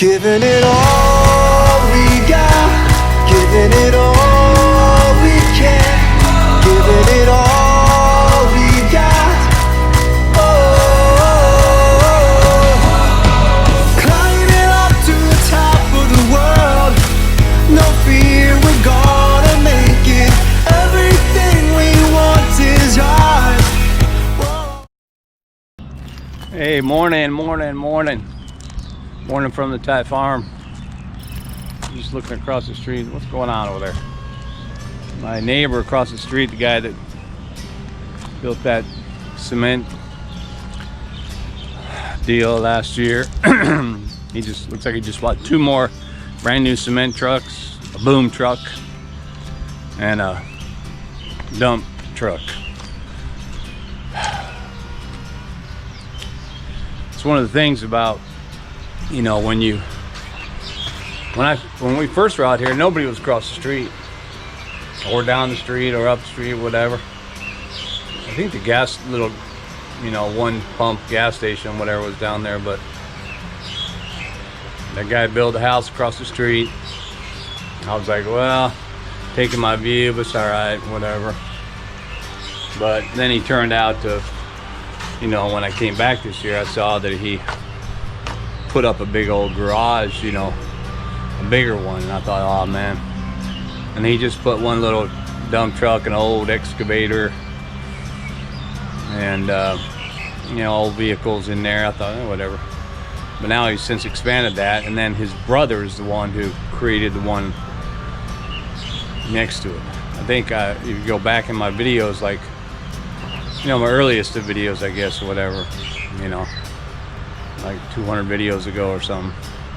Giving it all we got, giving it all we can, giving it all we got. Oh, climbing up to the top of the world, no fear, we're gonna make it. Everything we want is ours. Whoa. Hey, morning from the Ty Farm. Just looking across the street. What's going on over there? My neighbor across the street, the guy that built that cement deal last year, he just looks like he just bought 2 more brand new cement trucks, a boom truck and a dump truck. It's one of the things about, you know, when we first were out here, nobody was across the street or down the street or up the street, whatever. I think the gas little, you know, one pump gas station, whatever, was down there, but that guy built a house across the street. I was like, well, taking my view, but it's all right, whatever. But then he turned out to, you know, when I came back this year, I saw that he put up a big old garage, you know, a bigger one, and I thought, oh man. And he just put one little dump truck, an old excavator, and you know, old vehicles in there. I thought, whatever. But now he's since expanded that, and then his brother is the one who created the one next to it. I think if you go back in my videos, like, you know, my earliest of videos, I guess, or whatever, you know, like 200 videos ago or something,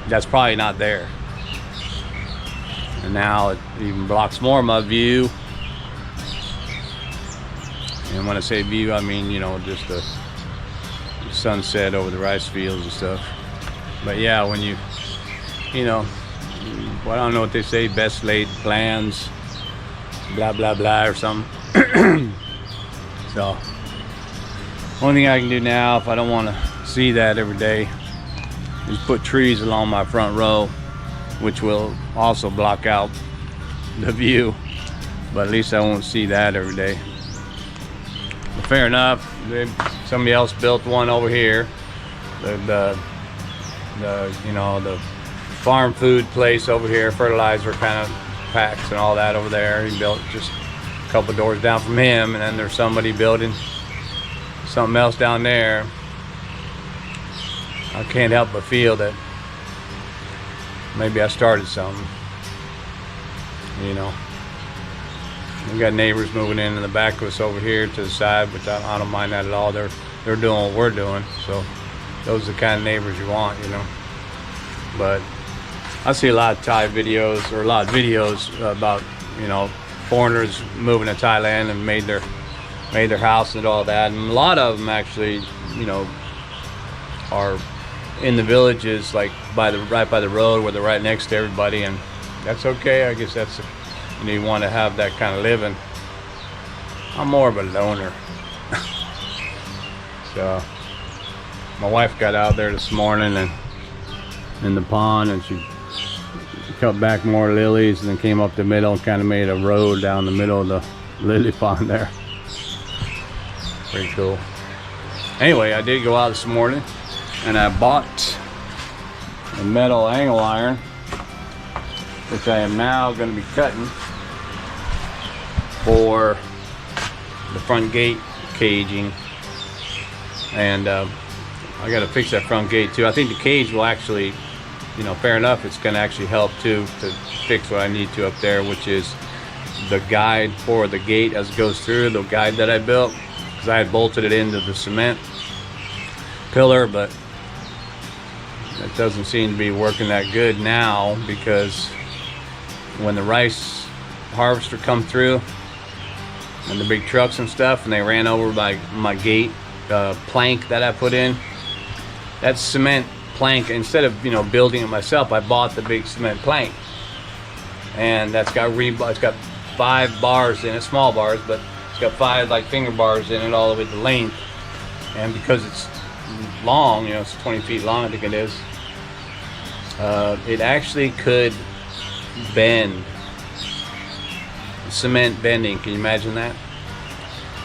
that's probably not there. And now it even blocks more of my view. And when I say view, I mean, you know, just the sunset over the rice fields and stuff. But yeah, when you know, well, I don't know what they say, best laid plans, blah blah blah or something. So only thing I can do now, if I don't want to see that every day, is put trees along my front row, which will also block out the view, but at least I won't see that every day. But fair enough, somebody else built one over here, the you know, the farm food place over here, fertilizer kind of packs and all that over there. He built just a couple doors down from him, and then there's somebody building something else down there. I can't help but feel that maybe I started something, you know. We got neighbors moving in the back of us over here to the side, which I don't mind that at all. They're doing what we're doing, so those are the kind of neighbors you want, you know. But I see a lot of Thai videos, or a lot of videos about, you know, foreigners moving to Thailand and made their house and all that, and a lot of them actually, you know, are in the villages, like right by the road, where they're right next to everybody, and that's okay. I guess that's, you know, you want to have that kind of living. I'm more of a loner. So my wife got out there this morning and in the pond, and she cut back more lilies and then came up the middle and kind of made a road down the middle of the lily pond there. Pretty cool. Anyway, I did go out this morning and I bought a metal angle iron, which I am now going to be cutting for the front gate caging. And I got to fix that front gate too. I think the cage will actually, you know, fair enough, it's going to actually help too to fix what I need to up there, which is the guide for the gate as it goes through, the guide that I built, because I had bolted it into the cement pillar, but it doesn't seem to be working that good now, because when the rice harvester come through and the big trucks and stuff, and they ran over my gate plank that I put in, that cement plank, instead of, you know, building it myself, I bought the big cement plank, and that's got rebar. It's got 5 bars in it, small bars, but it's got 5 like finger bars in it all the way to length. And because it's long, you know, it's 20 feet long, I think it is, It actually could bend. Cement bending, can you imagine that?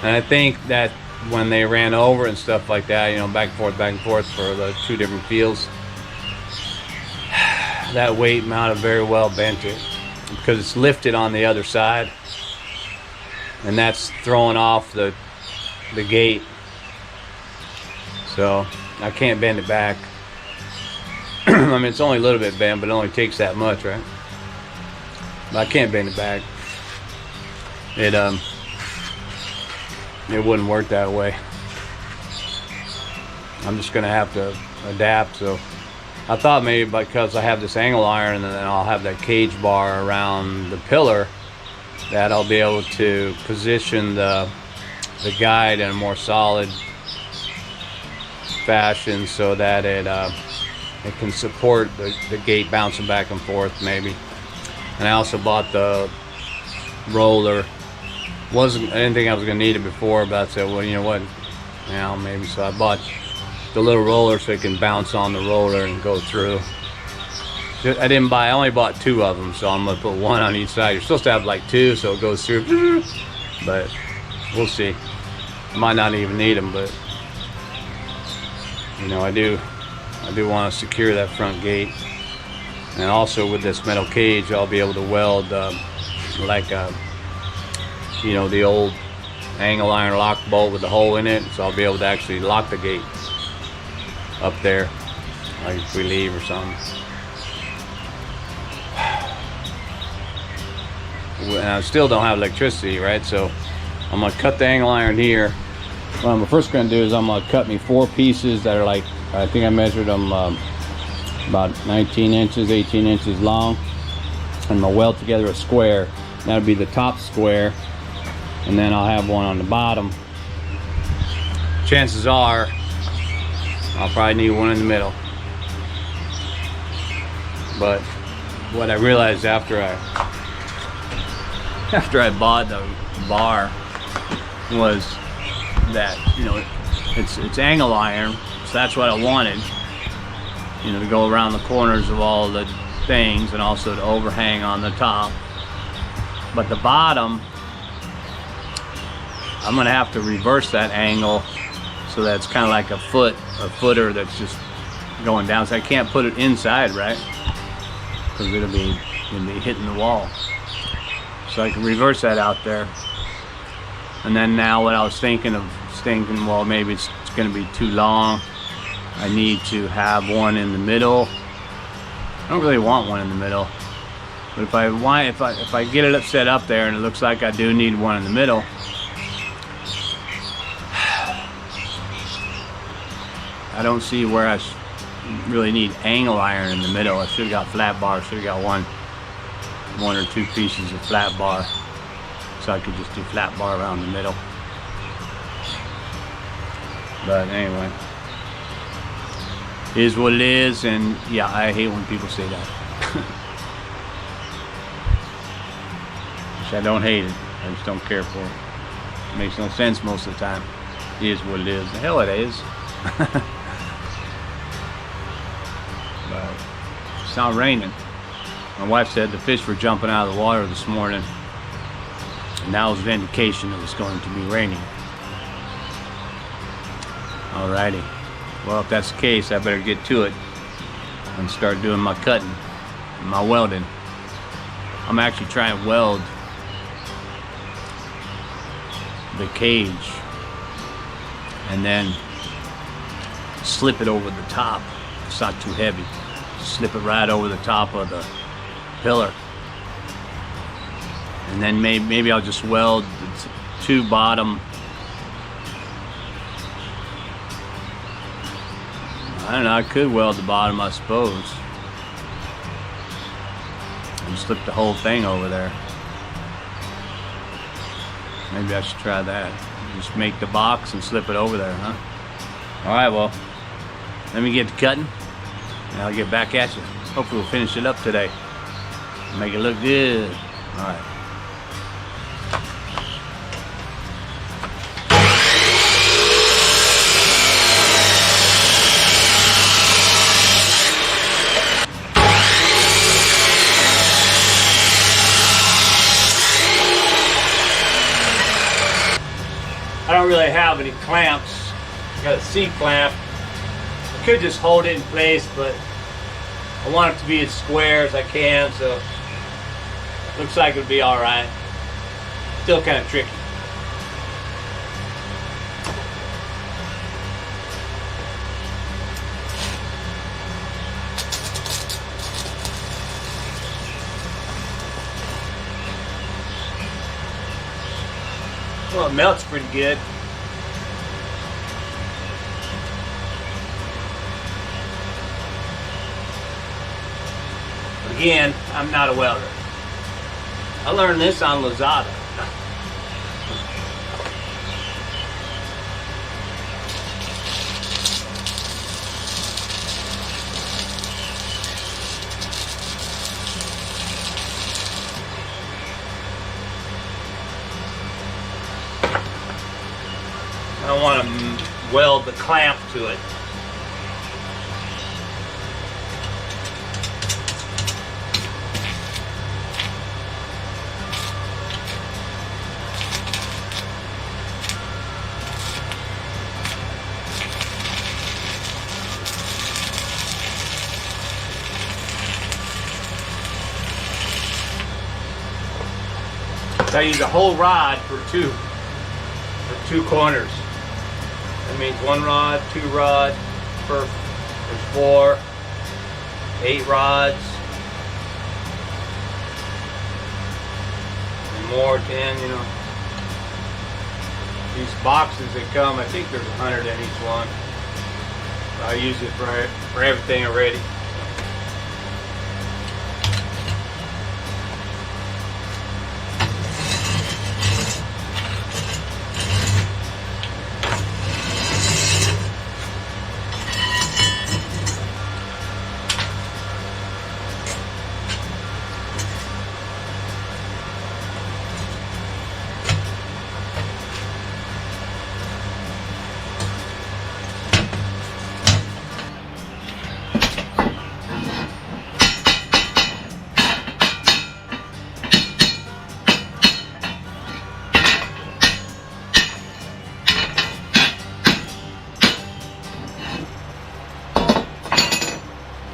And I think that when they ran over and stuff like that, you know, back and forth for the two different fields, that weight might have very well bent it, because it's lifted on the other side, and that's throwing off the gate. So I can't bend it back. I mean, it's only a little bit bent, but it only takes that much, right? But I can't bend it back. It wouldn't work that way. I'm just gonna have to adapt. So I thought maybe because I have this angle iron and then I'll have that cage bar around the pillar, that I'll be able to position the guide in a more solid fashion so that it can support the gate bouncing back and forth maybe. And I also bought the roller. I didn't think I was gonna need it before, but I said, well, you know what, now maybe. So I bought the little roller so it can bounce on the roller and go through. I only bought 2 of them, so I'm gonna put 1 on each side. You're supposed to have like 2 so it goes through, but we'll see. I might not even need them, but you know, I do want to secure that front gate. And also with this metal cage, I'll be able to weld like you know, the old angle iron lock bolt with the hole in it, so I'll be able to actually lock the gate up there, like if we leave or something. And I still don't have electricity, right? So I'm gonna cut the angle iron here. What I'm first gonna do is I'm gonna cut me 4 pieces that are like, I think I measured them about 19 inches, 18 inches long. I'm gonna weld together a square. That'll be the top square, and then I'll have one on the bottom. Chances are I'll probably need one in the middle. But what I realized after I bought the bar was that, you know, it's angle iron, so that's what I wanted, you know, to go around the corners of all the things and also to overhang on the top. But the bottom, I'm gonna have to reverse that angle so that it's kind of like a footer that's just going down. So I can't put it inside, right? Because it'll be hitting the wall. So I can reverse that out there. And then now what I was thinking, well, maybe it's gonna be too long. I need to have one in the middle. I don't really want one in the middle. But if I get it set up there and it looks like I do need one in the middle, I don't see where I really need angle iron in the middle. I should have got flat bar. Should have got one or 2 pieces of flat bar, so I could just do flat bar around the middle. But anyway, it is what it is, and yeah, I hate when people say that. Which I don't hate it, I just don't care for it. It makes no sense most of the time. It is what it is. The hell it is. But it's not raining. My wife said the fish were jumping out of the water this morning, and that was an indication it was going to be raining. Alrighty. Well, if that's the case, I better get to it and start doing my cutting and my welding. I'm actually trying to weld the cage and then slip it over the top. It's not too heavy. Slip it right over the top of the pillar, and then maybe I'll just weld the 2 bottom. I don't know, I could weld the bottom, I suppose, and slip the whole thing over there. Maybe I should try that. Just make the box and slip it over there, huh? Alright, well, let me get to cutting, and I'll get back at you. Hopefully we'll finish it up today. Make it look good. Alright. have any clamps. Got a C-clamp. I could just hold it in place, but I want it to be as square as I can, so looks like it'll be all right. Still kind of tricky. Well, it melts pretty good. But again, I'm not a welder. I learned this on Lazada. I don't want to weld the clamp to it. So I use a whole rod for two corners. That means 1 rod, 2 rod, there's 4, 8 rods, and more, 10, you know. These boxes that come, I think there's 100 in each one. I use it for everything already.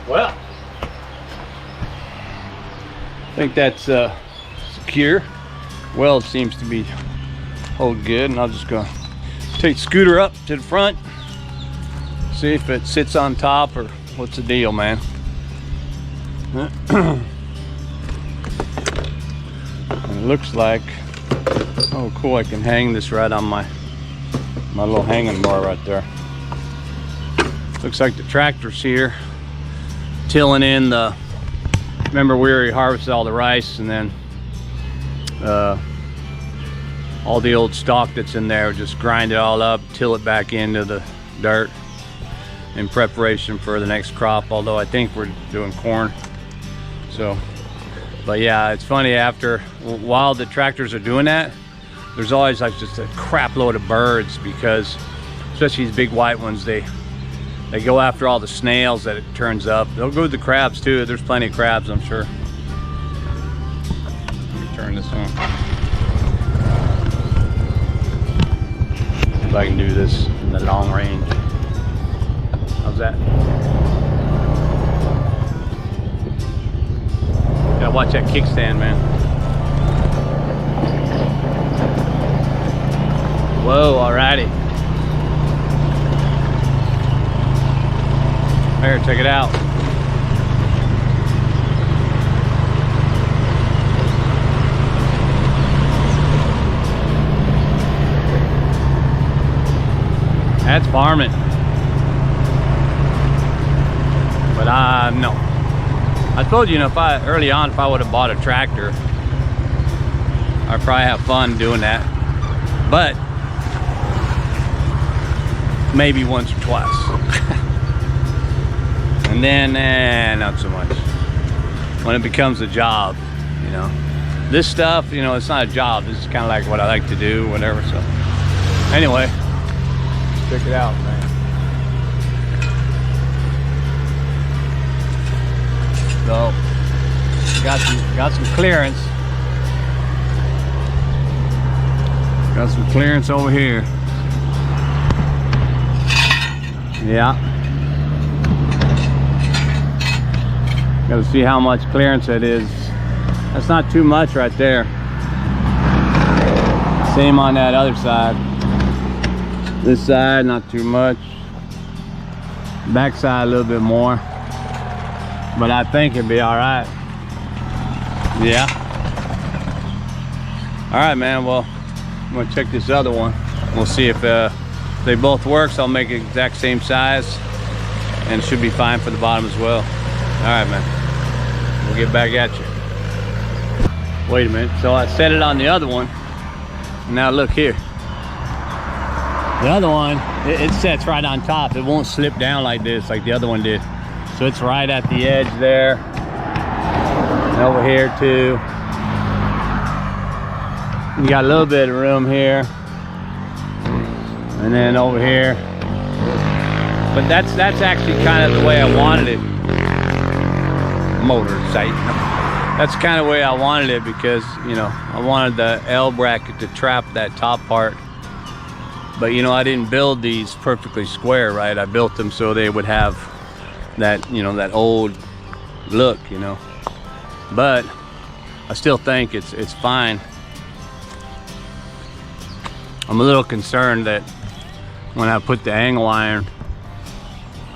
Well, I think that's secure. Weld seems to be hold good, and I'll just go take the scooter up to the front, see if it sits on top or what's the deal, man. And it looks like, oh cool, I can hang this right on my little hanging bar right there. Looks like the tractor's here tilling in the, remember we already harvested all the rice, and then all the old stalk that's in there, just grind it all up, till it back into the dirt in preparation for the next crop, although I think we're doing corn. So, but yeah, it's funny, while the tractors are doing that, there's always like just a crap load of birds, because especially these big white ones, they go after all the snails that it turns up. They'll go with the crabs too. There's plenty of crabs, I'm sure. Let me turn this on. See if I can do this in the long range. How's that? Gotta watch that kickstand, man. Whoa, alrighty. There, check it out. That's farming. But no. I told you, early on, if I would have bought a tractor, I'd probably have fun doing that. But maybe once or twice. And then, not so much. When it becomes a job, This stuff, it's not a job. This is kind of like what I like to do, whatever. So, anyway, check it out, man. So, got some clearance. Got some clearance over here. Yeah. Gotta see how much clearance it is. That's not too much right there. Same on that other side. This side, not too much. Back side, a little bit more. But I think it'd be all right. Yeah. All right, man. Well, I'm gonna check this other one. We'll see if they both work. So I'll make it exact same size, and it should be fine for the bottom as well. All right, man. We'll get back at you. Wait a minute. So I set it on the other one. Now look here. The other one, it sets right on top. It won't slip down like this, like the other one did. So it's right at the edge there. And over here too. You got a little bit of room here. And then over here. But that's actually kind of the way I wanted it. Motor sight. That's kind of the way I wanted it because, you know, I wanted the L bracket to trap that top part. But, you know, I didn't build these perfectly square, right? I built them so they would have that, you know, that old look, you know. But I still think it's fine. I'm a little concerned that when I put the angle iron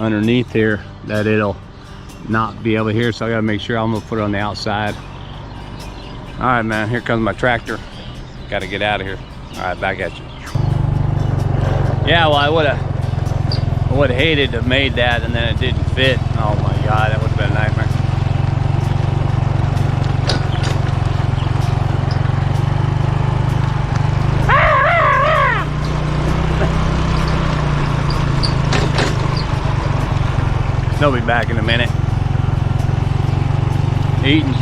underneath here that it'll not be able to hear, so I gotta make sure. I'm gonna put it on the outside. All right, man, here comes my tractor. Gotta get out of here. All right, back at you. Yeah, well, I would have hated to have made that and then it didn't fit. Oh my God, that would have been a nightmare. They'll be back in a minute. Eating.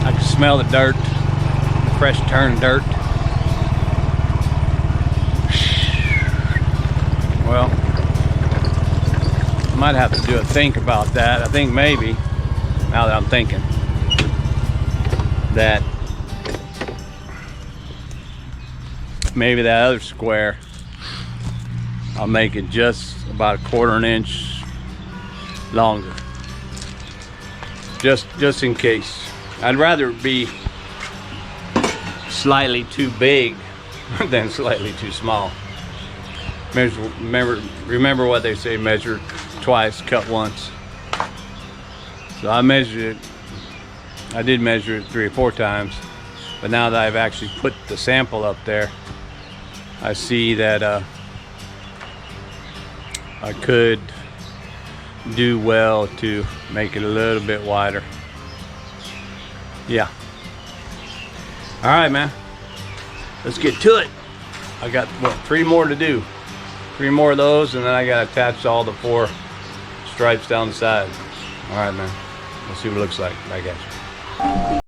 I can smell the dirt, fresh turned dirt. Well, I might have to do a think about that. I think maybe, now that I'm thinking, that maybe that other square, I'll make it just about 1/4 inch longer. Just in case. I'd rather it be slightly too big than slightly too small. Remember what they say, measure twice, cut once. So I measured it. I did measure it 3 or 4 times, but now that I've actually put the sample up there, I see that I could do well to make it a little bit wider. Yeah. All right, man. Let's get to it. I got, what, 3 more to do. 3 more of those, and then I got to attach all the 4 stripes down the side. All right, man. We'll see what it looks like. I got you.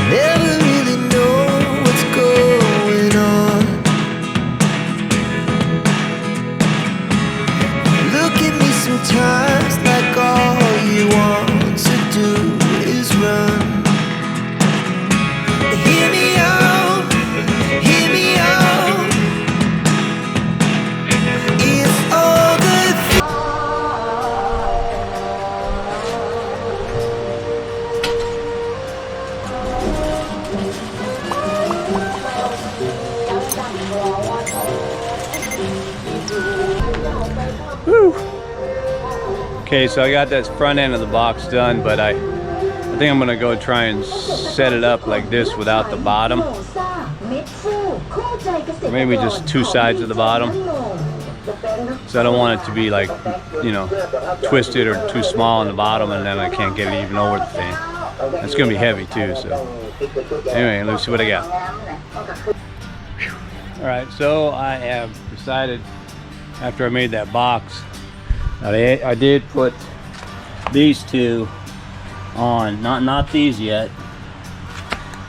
Never really know what's going on. Look at me sometimes like all you want to do is run. Hear me out, hear me out. It's all the Okay, so I got this front end of the box done, but I think I'm gonna go try and set it up like this without the bottom. Maybe just 2 sides of the bottom. So I don't want it to be like, you know, twisted or too small on the bottom and then I can't get it even over the thing. It's gonna be heavy too, so. Anyway, let's see what I got. All right, so I have decided after I made that box, I did put these 2 on, not these yet,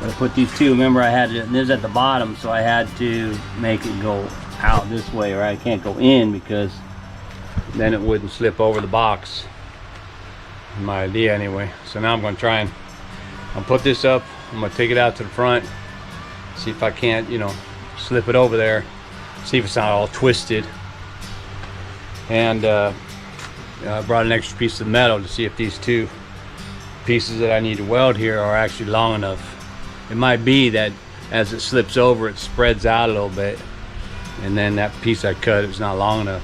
but I put these 2. Remember, I had it, and this is at the bottom, so I had to make it go out this way, right? I can't go in because then it wouldn't slip over the box. My idea anyway. So now I'm going to try and I'll put this up. I'm going to take it out to the front, see if I can't, you know, slip it over there, see if it's not all twisted. And I brought an extra piece of metal to see if these two pieces that I need to weld here are actually long enough. It might be that as it slips over, it spreads out a little bit, and then that piece I cut is not long enough.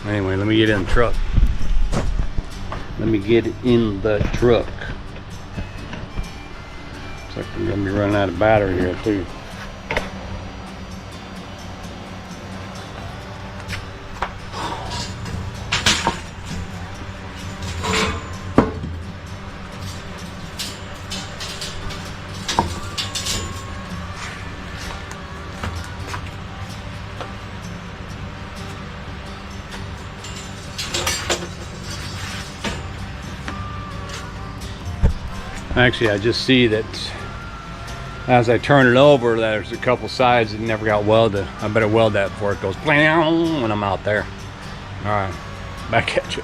Anyway, let me get in the truck. Let me get it in the truck. Looks like I'm gonna be running out of battery here too. Actually, I just see that as I turn it over, there's a couple sides that never got welded. I better weld that before it goes blam when I'm out there. All right, back at you.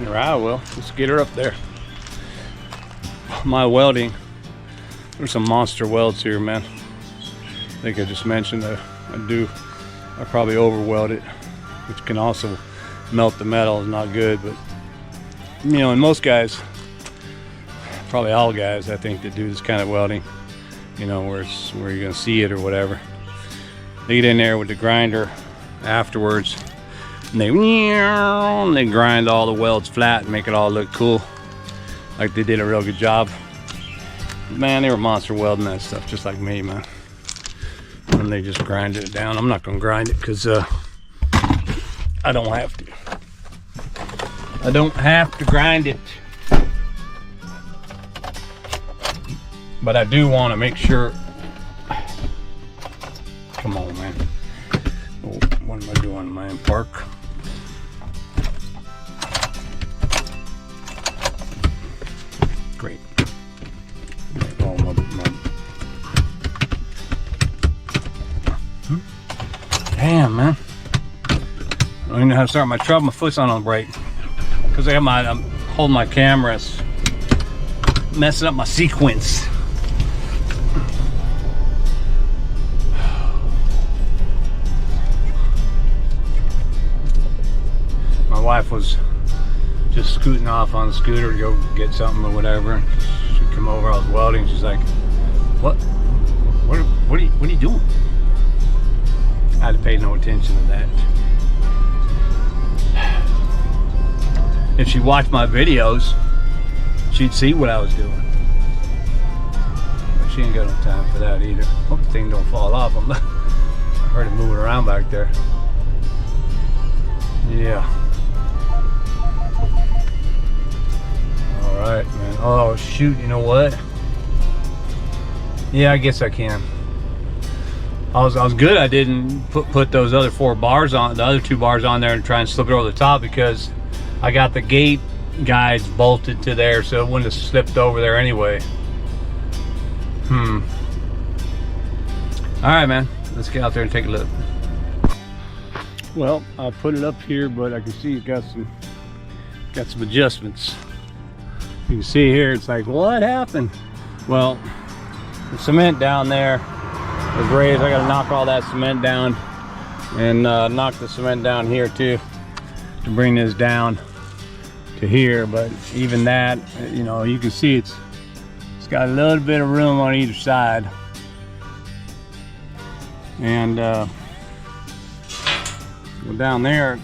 Alright, well, let's get her up there. My welding, there's some monster welds here, man. I think I just mentioned that I probably over weld it, which can also melt the metal. Is not good, but you know, and most guys, probably all guys, I think, that do this kind of welding, you know, where you're gonna see it or whatever, they get in there with the grinder afterwards. And they grind all the welds flat and make it all look cool, like they did a real good job. Man, they were monster welding that stuff just like me, man. And they just grinded it down. I'm not gonna grind it because I don't have to. I don't have to grind it, but I do want to make sure. Come on, man. Oh, what am I doing, man? Park. Great. Oh, damn, man. I don't even know how to start my truck. My foot's on the brake because I'm holding my camera. It's messing up my sequence. My wife was just scooting off on the scooter to go get something or whatever. She come over, I was welding. She's like, what are you doing? I had to pay no attention to that. If she watched my videos, she'd see what I was doing. But she ain't got no time for that either. Hope the thing don't fall off. I heard it moving around back there. Yeah. Alright, man. Oh shoot, you know what? Yeah, I guess I can. I was good I didn't put those other 4 bars on, the other 2 bars on there and try and slip it over the top, because I got the gate guides bolted to there, so it wouldn't have slipped over there anyway. Alright, man. Let's get out there and take a look. Well, I put it up here, but I can see it got some adjustments. You can see here, it's like, what happened? Well, the cement down there was raised. I got to knock all that cement down and knock the cement down here too to bring this down to here. But even that, you know, you can see it's got a little bit of room on either side. And well, down here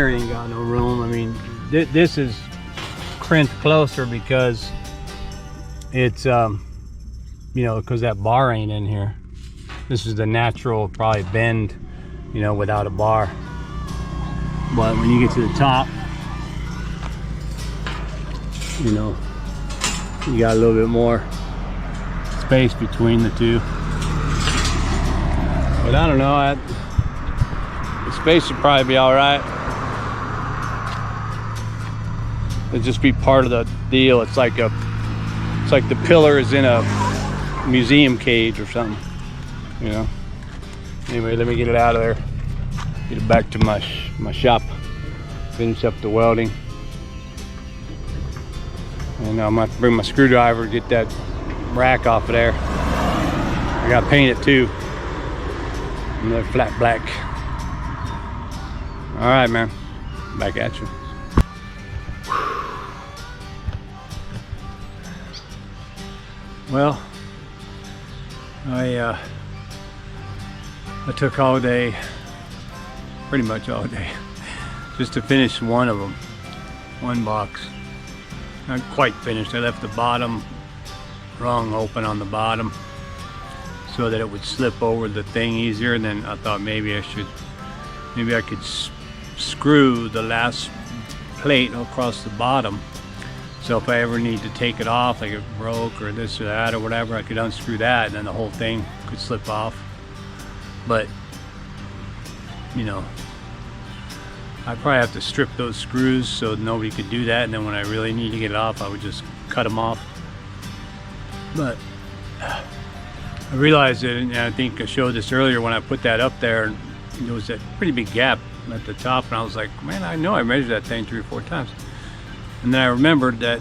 ain't got no room. I mean, this is crimped closer because it's you know, because that bar ain't in here. This is the natural probably bend, you know, without a bar. but when you get to the top, you know, you got a little bit more space between the two. But I don't know, the space should probably be all right. It'll just be part of the deal. It's like the pillar is in a museum cage or something, you know. Anyway, let me get it out of there, get it back to my shop, finish up the welding, and I'm gonna bring my screwdriver, get that rack off of there. I gotta paint it too, another flat black. All right, man, back at you. Well, I took all day, pretty much all day, just to finish one of them, one box. Not quite finished. I left the bottom rung open on the bottom so that it would slip over the thing easier, and then I thought maybe I could screw the last plate across the bottom. So if I ever need to take it off, like it broke or this or that or whatever, I could unscrew that and then the whole thing could slip off. But, you know, I'd probably have to strip those screws so nobody could do that, and then when I really need to get it off, I would just cut them off. But I realized it, and I think I showed this earlier when I put that up there, there was that pretty big gap at the top, and I was like, man, I know I measured that thing 3 or 4 times. And then I remembered that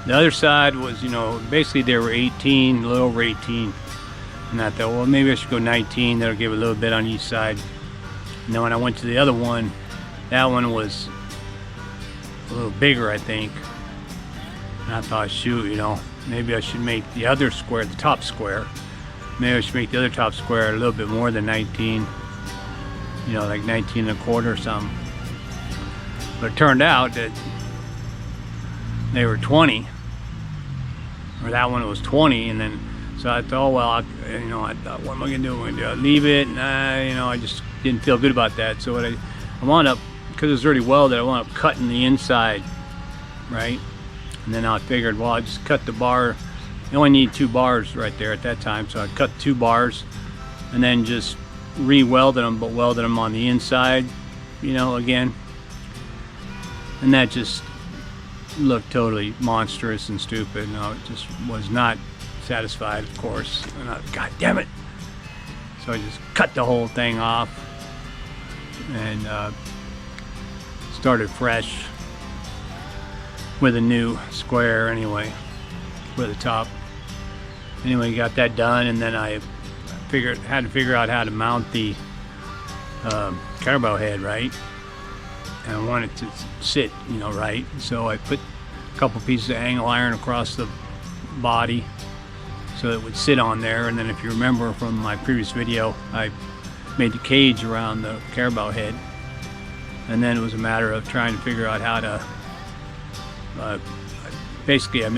the other side was, you know, basically they were 18, a little over 18. And I thought, well, maybe I should go 19. That'll give a little bit on each side. And then when I went to the other one, that one was a little bigger, I think. And I thought, shoot, you know, maybe I should make the other square, the top square. Maybe I should make the other top square a little bit more than 19. You know, like 19 and a quarter or something. But it turned out that they were 20, or that one was 20, and then so I thought, oh, well, I thought, what am I gonna do? I'm gonna leave it, and you know, I just didn't feel good about that. So what I wound up, because it was already welded, I wound up cutting the inside, right? And then I figured, well, I just cut the bar. You only need 2 bars right there at that time, so I cut 2 bars, and then just re-welded them, but welded them on the inside, you know, again. And that just looked totally monstrous and stupid. No, it just was not satisfied, of course. And God damn it! So I just cut the whole thing off and started fresh with a new square anyway, for the top. Anyway, got that done, and then I had to figure out how to mount the carbo head right. And I wanted to sit, you know, right. So I put a couple pieces of angle iron across the body so it would sit on there. And then if you remember from my previous video, I made the cage around the carbo head. And then it was a matter of trying to figure out how to, basically I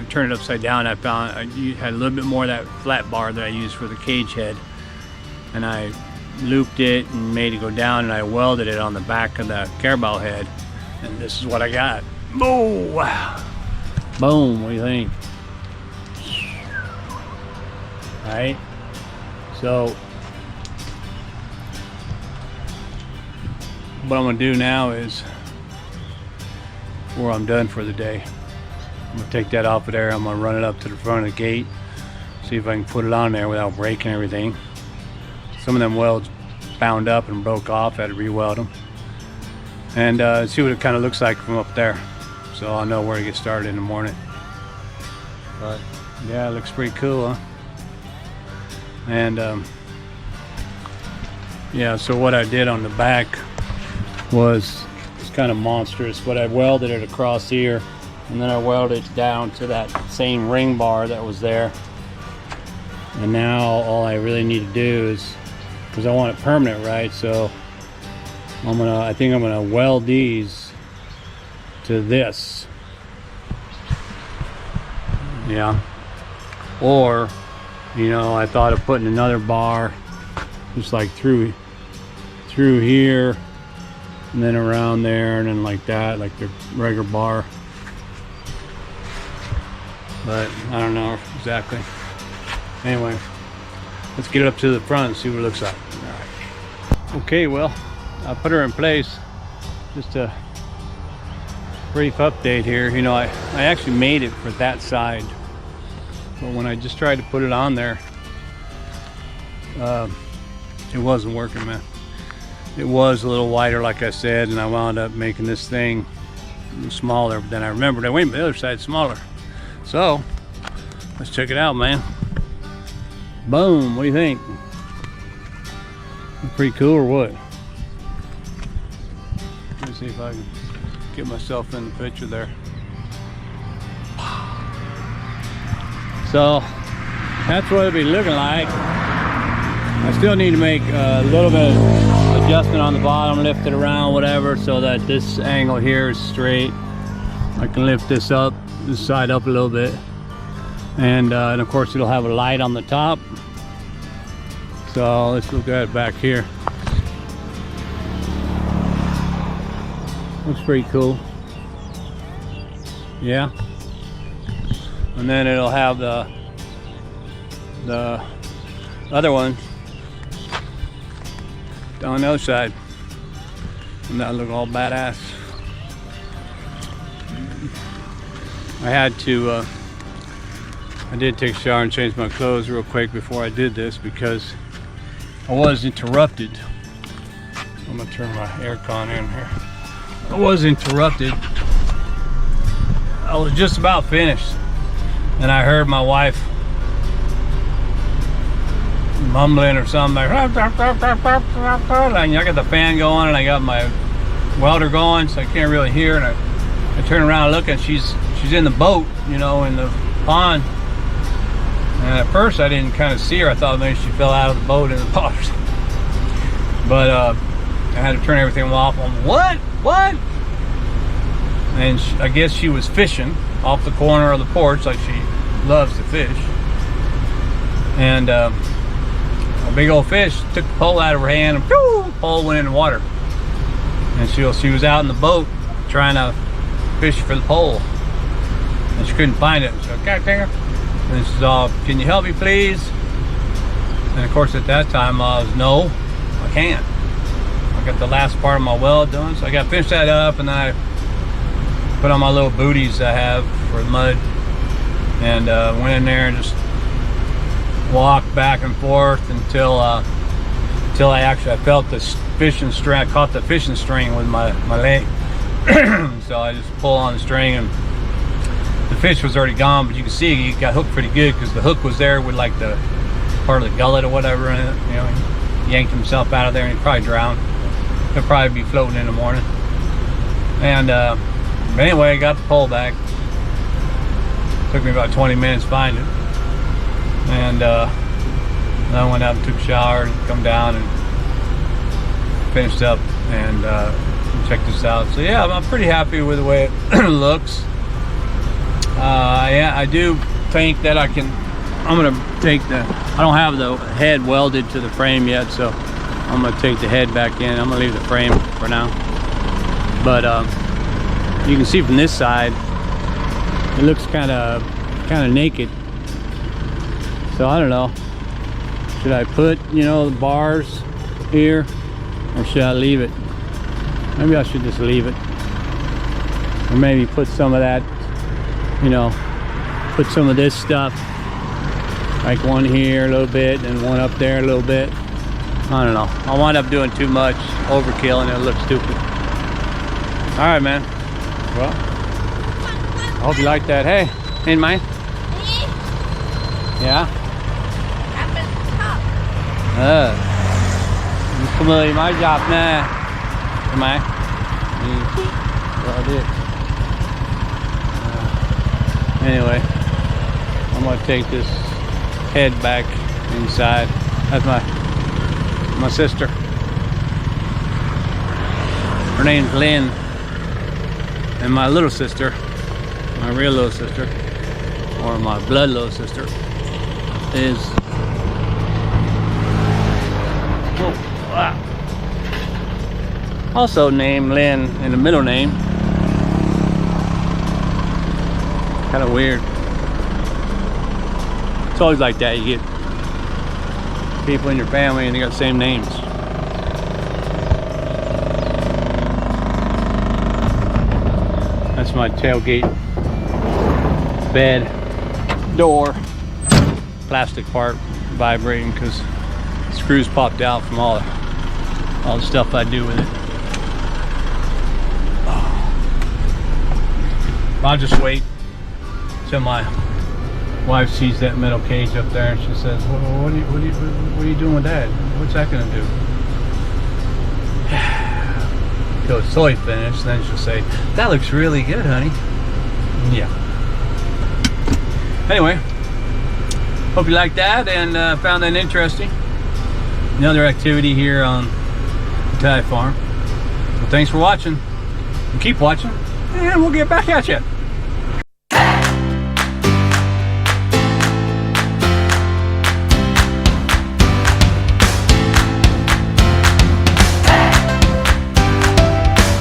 turned it upside down. I found I had a little bit more of that flat bar that I used for the cage head. And I looped it and made it go down, and I welded it on the back of the carbo head, and this is what I got. Boom! Boom! What do you think? All right. So what I'm gonna do now is, before I'm done for the day, I'm gonna take that off of there. I'm gonna run it up to the front of the gate, see if I can put it on there without breaking everything. Some of them welds bound up and broke off. I had to re-weld them, and see what it kind of looks like from up there, so I'll know where to get started in the morning. But yeah, it looks pretty cool, huh? And yeah, so what I did on the back was kind of monstrous, but I welded it across here, and then I welded it down to that same ring bar that was there. And now all I really need to do is, because I want it permanent, right? So I think I'm gonna weld these to this. Yeah. Or, you know, I thought of putting another bar just like through through here, and then around there, and then like that, like the regular bar. But I don't know exactly. Anyway, let's get it up to the front and see what it looks like. All right. Okay, well, I put her in place. Just a brief update here. You know, I actually made it for that side, but when I just tried to put it on there, it wasn't working, man. It was a little wider, like I said, and I wound up making this thing smaller. But then I remembered, wait a minute, the other side's smaller. So let's check it out, man. Boom, what do you think? Pretty cool or what? Let me see if I can get myself in the picture there. So that's what it'll be looking like. I still need to make a little bit of adjustment on the bottom, lift it around, whatever, so that this angle here is straight. I can lift this up, this side up a little bit, and of course it'll have a light on the top. So let's look at it back here. Looks pretty cool. Yeah. And then it'll have the other one on the other side, and that'll look all badass. I had to I did take a shower and change my clothes real quick before I did this because I was interrupted. I'm gonna turn my aircon in here. I was interrupted. I was just about finished, and I heard my wife mumbling or something like, and I got the fan going and I got my welder going, so I can't really hear. And I turn around and look, and she's in the boat, you know, in the pond. And at first I didn't kind of see her. I thought maybe she fell out of the boat in the pond. But I had to turn everything off. I'm, what? And I guess she was fishing off the corner of the porch, like she loves to fish. And a big old fish took the pole out of her hand, and the pole went in the water. And she was out in the boat trying to fish for the pole, and she couldn't find it. So, God dang it. And she said, can you help me, please? And of course, at that time, I was, no, I can't. I got the last part of my weld done, so I got to finish that up, and then I put on my little booties I have for the mud, and went in there and just walked back and forth until I felt the fishing string. I caught the fishing string with my leg. So I just pull on the string, and the fish was already gone, but you can see he got hooked pretty good because the hook was there with like the part of the gullet or whatever in it. You know, he yanked himself out of there and he probably drowned. He'll probably be floating in the morning. And but anyway, I got the pole back. Took me about 20 minutes to find it. And then I went out and took a shower, come down and finished up and check this out. So yeah, I'm pretty happy with the way it looks. Yeah, I do think that I'm gonna take I don't have the head welded to the frame yet, so I'm gonna take the head back in. I'm gonna leave the frame for now. But you can see from this side, it looks kind of naked. So I don't know. Should I put, you know, the bars here, or should I leave it? Maybe I should just leave it, or maybe put some of that, you know, put some of this stuff, like one here a little bit and one up there a little bit. I don't know. I wind up doing too much overkill and it looks stupid. All right, man. Well, I hope you like that. Hey, ain't mine? Yeah. Cảm ơn máy dọc nè. Cái máy. Anyway, I'm gonna take this head back inside. That's my sister. Her name's Lynn. And my little sister, my real little sister, or my blood little sister, is Also named Lynn in the middle name. Kind of weird. It's always like that. You get people in your family and they got the same names. That's my tailgate bed door. Plastic part vibrating because screws popped out from all the stuff I do with it. I'll just wait till my wife sees that metal cage up there and she says, well, what are you doing with that? What's that gonna do? Till it's totally finished, then she'll say, that looks really good, honey. Yeah. Anyway, hope you liked that and found that interesting. Another activity here on the Thai farm. Well, thanks for watching. And keep watching, and we'll get back at you.